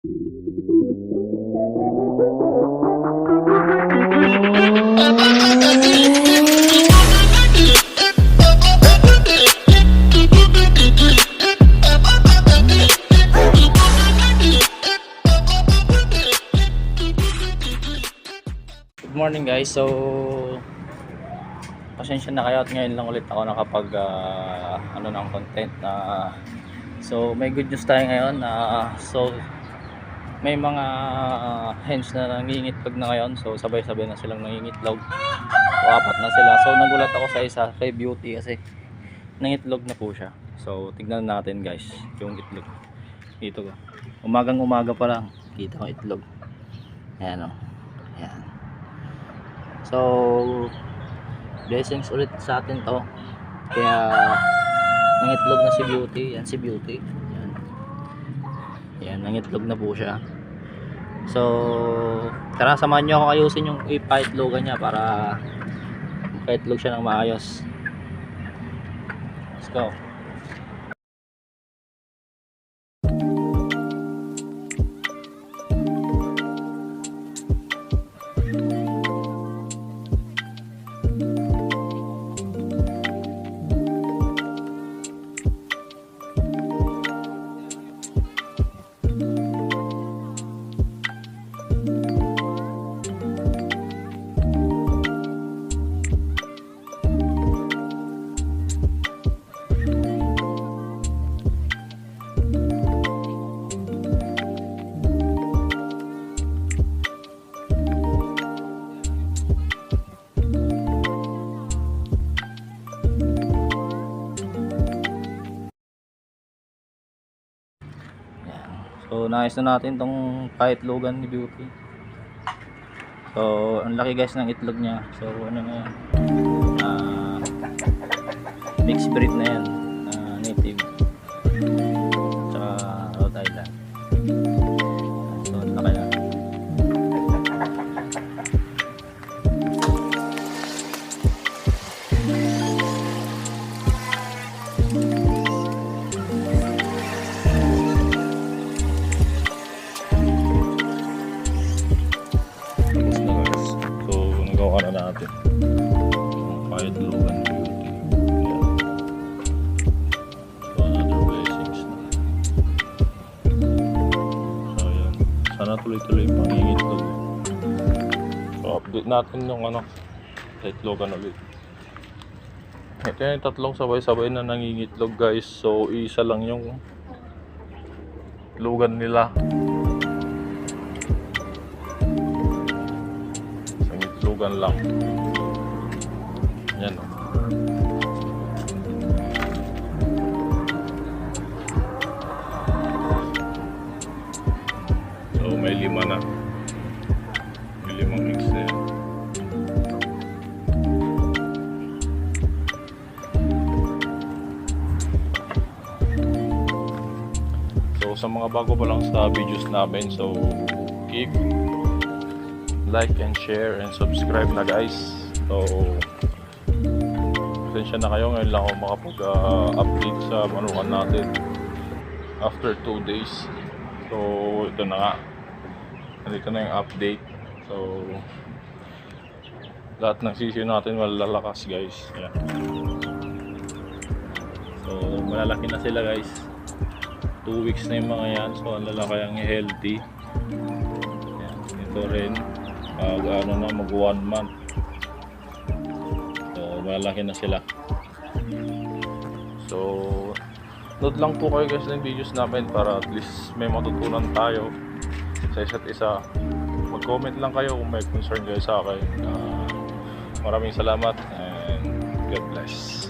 Good morning guys. So pasensya na kayo at ngayon lang ulit ako nakapag ng content so may good news tayo ngayon. So may mga hens na nangingitlog na ngayon. So sabay-sabay na silang nangingitlog. So apat na sila. So nagulat ako sa isa kay Beauty kasi nangitlog na po siya. So tignan natin guys yung itlog dito. Umagang umaga pa lang kita ko itlog. Ayan o. Ayan. So blessings ulit sa atin to. Kaya nangitlog na si Beauty. Yan si Beauty. Yan. Yan, nangitlog na po siya. So tara, samahan nyo ako ayusin yung ipa-itlogan niya para ipa-itlog siya ng maayos. Let's go. So naayos na natin tong pa-itlogan ni Beauty. So ang laki guys ng itlog niya. So ano na yan, mixed breed na yan, native tsaka Rhode Island. So ang laki na. Ano natin yung pa-itlogan ni Beauty. So another blessings na. So ayan, sana tuloy-tuloy pangingitlog. So update natin yung itlogan ulit. Ito yung tatlong sabay-sabay na nangingitlog guys. So isa lang yung itlogan nila. Itlogan lang. Yan o. So may 5 na. May 5 eggs na yan. So sa mga bago pa lang sa videos namin, so keep like and share and subscribe na guys. So pasensya na kayo, ngayon lang ako makapag-update sa manukan natin after 2 days. So ito na nga, nandito na yung update. So lahat ng sisiyo natin malalakas guys. Ayan. So malalaki na sila guys, 2 weeks na yung mga yan. So ang lalaki ang healthy. Ayan. Ito rin mag 1 month. So malaki na sila. So note lang po kayo guys ng videos namin para at least may matutunan tayo sa isa't isa. Mag comment lang kayo kung may concern kayo sa akin. Maraming salamat and God bless.